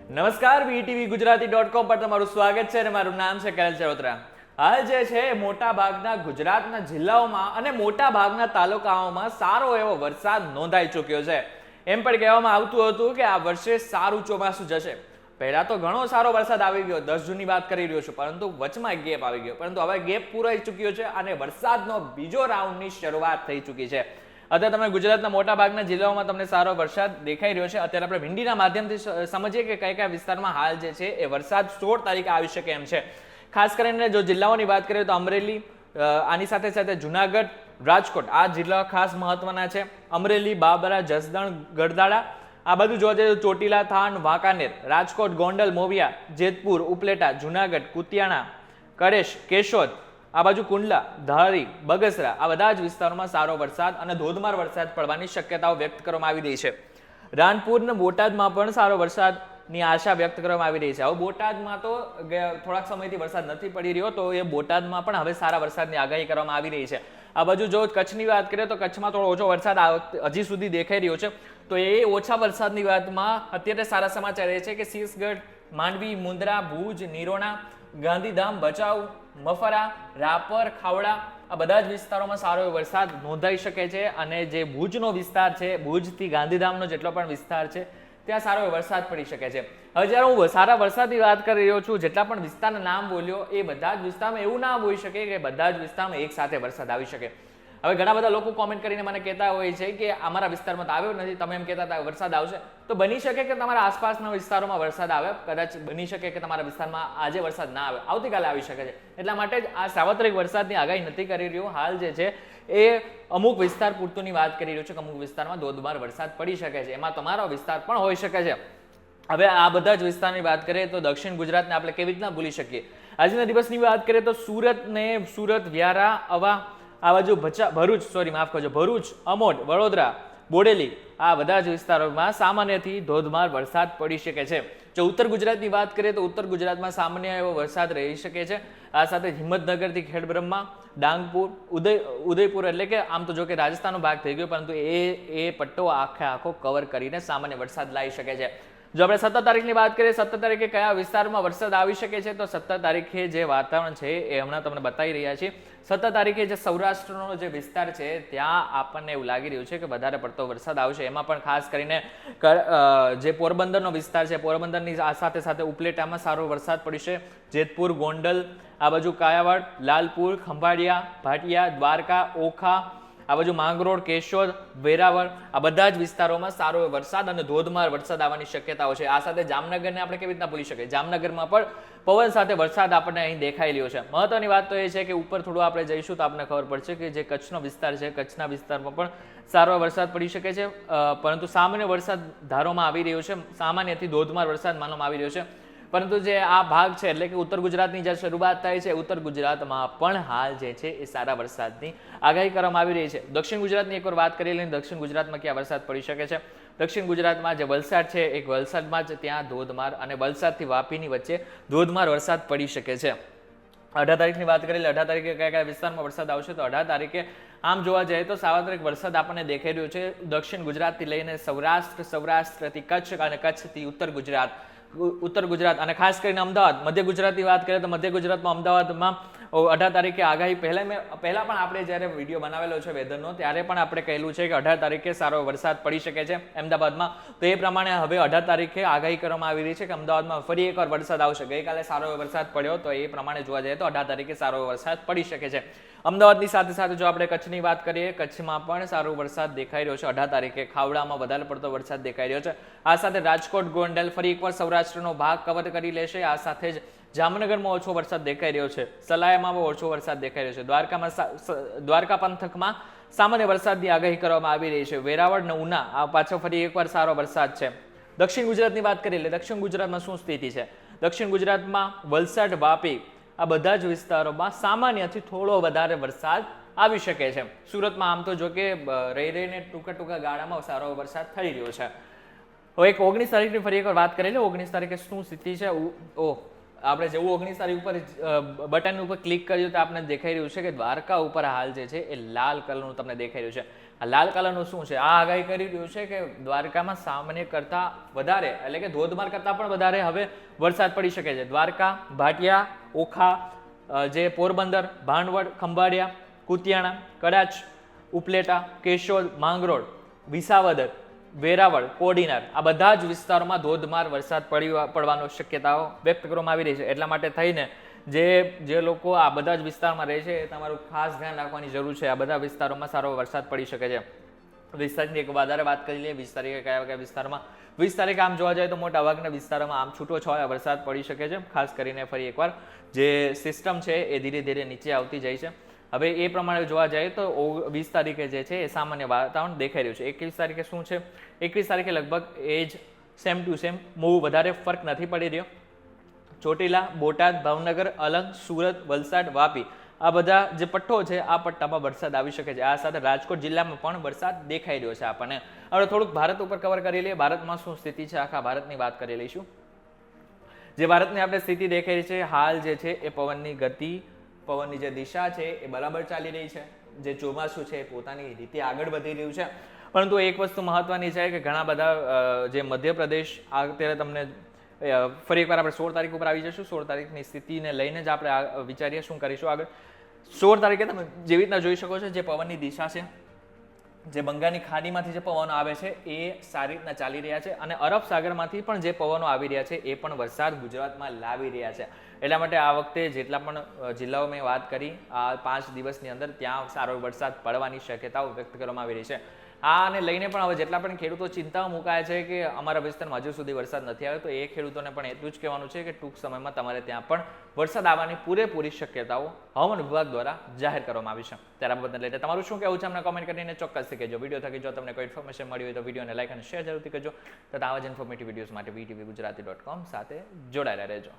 નમસ્કાર, વીટીવી ગુજરાતી.com પર તમારું સ્વાગત છે અને મારું નામ છે કરેલ ચરોતરા. હાલ જે છે મોટા ભાગના ગુજરાતના જિલ્લાઓમાં અને મોટા ભાગના તાલુકાઓમાં સારો એવો વરસાદ નોંધાઈ ચૂક્યો છે. એમ પણ કહેવામાં આવતું હતું કે આ વર્ષે સારું ચોમાસું જશે. પહેલા તો ઘણો સારો વરસાદ આવી ગયો, 10 જૂનની વાત કરી રહ્યો છું, પરંતુ વચમાં ગેપ આવી ગયો. પરંતુ હવે ગેપ પૂરાઈ ચૂક્યો છે અને વરસાદનો બીજો રાઉન્ડની શરૂઆત થઈ ચૂકી છે. અત્યારે તમે ગુજરાતના મોટા ભાગના જિલ્લાઓમાં તમને સારો વરસાદ દેખાઈ રહ્યો છે. અત્યારે આપણે ભીંડીના માધ્યમથી સમજીએ કે કયા કયા વિસ્તારમાં હાલ જે છે એ વરસાદ 16 તારીખે આવી શકે એમ છે. ખાસ કરીને જો જિલ્લાઓની વાત કરીએ તો અમરેલી, આની સાથે સાથે જુનાગઢ, રાજકોટ આ જિલ્લા ખાસ મહત્વના છે. અમરેલી, બાબરા, જસદણ, ગઢડાળા આ બધું જોવા જઈએ તો ચોટીલા, થાન, વાંકાનેર, રાજકોટ, ગોંડલ, મોવિયા, જેતપુર, ઉપલેટા, જુનાગઢ, કુતિયાણા, કરેશ, કેશોદ, આ બાજુ કુંડલા, ધારી, બગસરા આ બધા જ વિસ્તારોમાં સારો વરસાદ અને ધોધમાર વરસાદ પડવાની શક્યતાઓ વ્યક્ત કરવામાં આવી રહી છે. રાણપુર અને બોટાદમાં પણ સારો વરસાદની આશા વ્યક્ત કરવામાં આવી રહી છે. હવે બોટાદમાં તો થોડાક સમયથી વરસાદ નથી પડી રહ્યો, તો એ બોટાદમાં પણ હવે સારા વરસાદની આગાહી કરવામાં આવી રહી છે. આ બાજુ જો કચ્છની વાત કરીએ તો કચ્છમાં થોડો ઓછો વરસાદ હજી સુધી દેખાઈ રહ્યો છે. તો એ ઓછા વરસાદની વાતમાં અત્યારે સારા સમાચાર એ છે કે શીશગઢ, માંડવી, મુન્દ્રા, ભુજ, નિરોણા, ગાંધીધામ, ભચાઉ, મફરા, રાપર, ખાવડા આ બધા જ વિસ્તારોમાં સારો વરસાદ નોંધાઈ શકે છે. અને જે ભુજનો વિસ્તાર છે, ભુજથી ગાંધીધામનો જેટલો પણ વિસ્તાર છે ત્યાં સારો વરસાદ પડી શકે છે. હવે જ્યારે હું સારા વરસાદની વાત કરી રહ્યો છું, જેટલા પણ વિસ્તારના નામ બોલ્યો એ બધા જ વિસ્તારમાં એવું ના હોઈ શકે કે બધા જ વિસ્તારમાં એક સાથે વરસાદ આવી શકે. હવે ઘણા બધા લોકો કોમેન્ટ કરીને મને કહેતા હોય છે કે અમારા વિસ્તારમાં તો આવ્યો નથી, તમે એમ કહેતા હતા વરસાદ આવશે. તો બની શકે કે તમારા આસપાસના વિસ્તારોમાં વરસાદ આવે, કદાચ બની શકે કે તમારા વિસ્તારમાં આજે વરસાદ ના આવે, આવતીકાલે આવી શકે છે. એટલા માટે જ આ સાર્વત્રિક વરસાદની આગાહી નથી કરી રહ્યો. હાલ જે છે એ અમુક વિસ્તાર પૂરતુંની વાત કરી રહ્યો છે કે અમુક વિસ્તારમાં ધોધમાર વરસાદ પડી શકે છે. એમાં તમારો વિસ્તાર પણ હોઈ શકે છે. હવે આ બધા જ વિસ્તારની વાત કરીએ તો દક્ષિણ ગુજરાતને આપણે કેવી રીતના ભૂલી શકીએ. આજના દિવસની વાત કરીએ તો સુરત, વ્યારા, અવા આ બાજુ ભરૂચ, અમોદ, વડોદરા, બોડેલી આ બધા જ વિસ્તારોમાં સામાન્યથી ધોધમાર વરસાદ પડી શકે છે. જો ઉત્તર ગુજરાતની વાત કરીએ તો ઉત્તર ગુજરાતમાં સામાન્ય એવો વરસાદ રહી શકે છે. આ સાથે હિંમતનગરથી ખેડબ્રહ્મા, ડાંગપુર, ઉદયપુર એટલે કે આમ તો જો કે રાજસ્થાનનો ભાગ થઈ ગયો, પરંતુ એ પટ્ટો આખો કવર કરીને સામાન્ય વરસાદ લાવી શકે છે. જો આપણે 17 તારીખની વાત કરીએ, 17 તારીખે કયા વિસ્તારમાં વરસાદ આવી શકે છે, તો 17 તારીખે જે વાતાવરણ છે એ હમણાં તમને બતાવી રહ્યા છીએ. 17 તારીખે જે સૌરાષ્ટ્રનો જે વિસ્તાર છે ત્યાં આપણને એવું લાગી રહ્યું છે કે વધારે પડતો વરસાદ આવશે. એમાં પણ ખાસ કરીને જે પોરબંદરનો વિસ્તાર છે, પોરબંદરની સાથે સાથે ઉપલેટામાં સારો વરસાદ પડશે. જેતપુર, ગોંડલ, આ બાજુ કાયાવાડ, લાલપુર, ખંભાળિયા, ભાટિયા, દ્વારકા, ઓખા, આ બાજુ માંગરોળ, કેશોદ, વેરાવળ આ બધા જ વિસ્તારોમાં સારો વરસાદ અને ધોધમાર વરસાદ આવવાની શક્યતાઓ છે. આ સાથે જામનગરને આપણે કેવી રીતના ભૂલી શકીએ, જામનગરમાં પણ પવન સાથે વરસાદ આપણને અહીં દેખાઈ રહ્યો છે. મહત્વની વાત તો એ છે કે ઉપર થોડું આપણે જઈશું તો આપણને ખબર પડશે કે જે કચ્છનો વિસ્તાર છે, કચ્છના વિસ્તારમાં પણ સારો વરસાદ પડી શકે છે. પરંતુ સામાન્ય વરસાદ ધારોમાં આવી રહ્યો છે, સામાન્યથી ધોધમાર વરસાદ માનવામાં આવી રહ્યો છે. પરંતુ જે આ ભાગ છે એટલે કે ઉત્તર ગુજરાતની જે શરૂઆત થાય છે, ઉત્તર ગુજરાતમાં પણ હાલ જે છે એ સારા વરસાદની આગાહી કરવામાં આવી રહી છે. દક્ષિણ ગુજરાતની એકવાર વાત કરી લઈને દક્ષિણ ગુજરાતમાં ક્યાં વરસાદ પડી શકે છે. દક્ષિણ ગુજરાતમાં જે વલસાડ છે, એક વલસાડમાં જ ત્યાં ધોધમાર અને વલસાડથી વાપીની વચ્ચે ધોધમાર વરસાદ પડી શકે છે. 18 તારીખની વાત કરી લે, 18 તારીખે કયા કયા વિસ્તારમાં વરસાદ આવશે, તો 18 તારીખે આમ જોવા જઈએ તો સાર્વત્રિક વરસાદ આપણને દેખાઈ રહ્યો છે. દક્ષિણ ગુજરાતથી લઈને સૌરાષ્ટ્રથી કચ્છ અને કચ્છથી ઉત્તર ગુજરાત અને ખાસ કરીને અમદાવાદ, મધ્ય ગુજરાતની વાત કરીએ તો મધ્ય ગુજરાતમાં અમદાવાદમાં 18 તારીખે આગાહી પહેલા પણ આપણે જ્યારે વિડીયો બનાવેલો છે વેધરનો ત્યારે પણ આપણે કહેલું છે કે 18 તારીખે સારો વરસાદ પડી શકે છે અમદાવાદમાં. તો એ પ્રમાણે હવે 18 તારીખે આગાહી કરવામાં આવી રહી છે કે અમદાવાદમાં ફરી એકવાર વરસાદ આવશે. ગઈકાલે સારો વરસાદ પડ્યો, તો એ પ્રમાણે જોવા જઈએ તો 18 તારીખે સારો વરસાદ પડી શકે છે. અમદાવાદની સાથે સાથે જો આપણે કચ્છની વાત કરીએ, કચ્છમાં પણ સારો વરસાદ દેખાઈ રહ્યો છે. 18 તારીખે ખાવડામાં વધારે પડતો વરસાદ દેખાઈ રહ્યો છે. આ સાથે રાજકોટ, ગોંડલ ફરી એકવાર સૌરાષ્ટ્રનો ભાગ કવર કરી લેશે. આ સાથે જ જામનગરમાં ઓછો વરસાદ દેખાઈ રહ્યો છે, સલાયામાં ઓછો વરસાદ દેખાઈ રહ્યો છે, દ્વારકા પંથકમાં સામાન્ય વરસાદની આગાહી કરવામાં આવી રહી છે. વેરાવળ અને ઉના આ પાછો ફરી એકવાર સારો વરસાદ છે. દક્ષિણ ગુજરાતની વાત કરીએ એટલે દક્ષિણ ગુજરાતમાં શું સ્થિતિ છે. દક્ષિણ ગુજરાતમાં વલસાડ, વાપી આ બધા જ વિસ્તારોમાં સામાન્યથી થોડો વધારે વરસાદ આવી શકે છે. સુરતમાં આમ તો જો કે રહીને ટૂંકા ગાળામાં સારો વરસાદ થઈ રહ્યો છે. હવે એક 19 તારીખની ફરી એકવાર વાત કરી લે. 19 તારીખે શું સ્થિતિ છે. આપણે જેવું 19 તારીખ ઉપર બટન ઉપર ક્લિક કર્યું તો આપણે દેખાઈ રહ્યું છે કે દ્વારકા ઉપર હાલ જે છે એ લાલ કલરનું તમને દેખાઈ રહ્યું છે. આ લાલ કલરનું શું છે? આ આગાહી કરી રહ્યું છે કે દ્વારકામાં સામાન્ય કરતા વધારે એટલે કે ધોધમાર કરતા પણ વધારે હવે વરસાદ પડી શકે છે. દ્વારકા, ભાટિયા, ઓખા, જે પોરબંદર, ભાંડવડ, ખંભાળિયા, કુતિયાણા, કડાચ, ઉપલેટા, કેશોદ, માંગરોળ, વિસાવદર, વેરાવળ, કોડીનાર આ બધા જ વિસ્તારોમાં ધોધમાર વરસાદ પડવાનો શક્યતાઓ વ્યક્ત કરવામાં આવી રહી છે. એટલા માટે થઈને જે લોકો આ બધા જ વિસ્તારમાં રહે છે એ તમારું ખાસ ધ્યાન રાખવાની જરૂર છે. આ બધા વિસ્તારોમાં સારો વરસાદ પડી શકે છે. 20 તારીખની એક વધારે વાત કરી લઈએ. 20 તારીખે કયા વિસ્તારમાં? 20 તારીખે આમ જોવા જાય તો મોટા ભાગના વિસ્તારોમાં આમ છૂટો છવાયા વરસાદ પડી શકે છે. ખાસ કરીને ફરી એકવાર જે સિસ્ટમ છે એ ધીરે ધીરે નીચે આવતી જાય છે. હવે એ પ્રમાણે જોવા જાય તો 20 તારીખે જે છે એ સામાન્ય વાતાવરણ દેખાઈ રહ્યું છે. 21 તારીખે શું છે? 21 તારીખે લગભગ એ જ સેમ ટુ સેમ બહુ વધારે ફરક નથી પડી રહ્યો. ચોટીલા, બોટાદ, ભાવનગર, અલંગ, સુરત, વલસાડ, વાપી આ બધા જે પટ્ટો છે આ પટ્ટામાં વરસાદ આવી શકે છે. આ સાથે રાજકોટ જિલ્લામાં પણ વરસાદ દેખાઈ રહ્યો છે આપણને. હવે થોડુંક ભારત ઉપર કવર કરી લઈએ. ભારતમાં શું સ્થિતિ છે આખા ભારતની વાત કરી લઈશું. જે ભારતની આપણે સ્થિતિ દેખાઈ રહી છે હાલ જે છે એ પવનની ગતિ, પવનની જે દિશા છે એ બરાબર ચાલી રહી છે. જે ચોમાસું છે એ પોતાની રીતે આગળ વધી રહ્યું છે. પરંતુ એક વસ્તુ મહત્વની છે કે ઘણા બધા જે મધ્યપ્રદેશ અત્યારે તમને ફરી એકવાર આપણે 16 તારીખ ઉપર આવી જઈશું. 16 તારીખની સ્થિતિને લઈને જ આપણે વિચારીએ શું કરીશું આગળ. 16 તારીખે તમે જેવી રીતના જોઈ શકો છો જે પવનની દિશા છે, જે બંગાળની ખાડીમાંથી જે પવનો આવે છે એ સારી રીતના ચાલી રહ્યા છે અને અરબ સાગરમાંથી પણ જે પવનો આવી રહ્યા છે એ પણ વરસાદ ગુજરાતમાં લાવી રહ્યા છે. એટલા માટે આ વખતે જેટલા પણ જિલ્લાઓ મેં વાત કરી આ 5 દિવસની અંદર ત્યાં સારો વરસાદ પડવાની શક્યતાઓ વ્યક્ત કરવામાં આવી રહી છે. આને લઈને પણ હવે જેટલા પણ ખેડૂતો ચિંતામાં મુકાયા છે કે અમારા વિસ્તારમાં હજુ સુધી વરસાદ નથી આવ્યો, તો એ ખેડૂતોને પણ એટલું જ કહેવાનું છે કે ટૂંક સમયમાં તમારે ત્યાં પણ વરસાદ આવવાની પૂરેપૂરી શક્યતાઓ હવામાન વિભાગ દ્વારા જાહેર કરવામાં આવી છે. ત્યારે આ બાબતને લઈને તમારું શું કહેવું છે અમને કોમેન્ટ કરીને ચોક્કસથી કહેજો. વિડીયો થકી જો તમને કોઈ ઇન્ફોર્મેશન મળી હોય તો વિડીયોને લાઈક અને શેર જરૂરથી કરજો. તથા આવા જ ઇન્ફોર્મેટિવ વિડીયોઝ માટે VTV Gujarati.com સાથે જોડાયેલા રહેજો.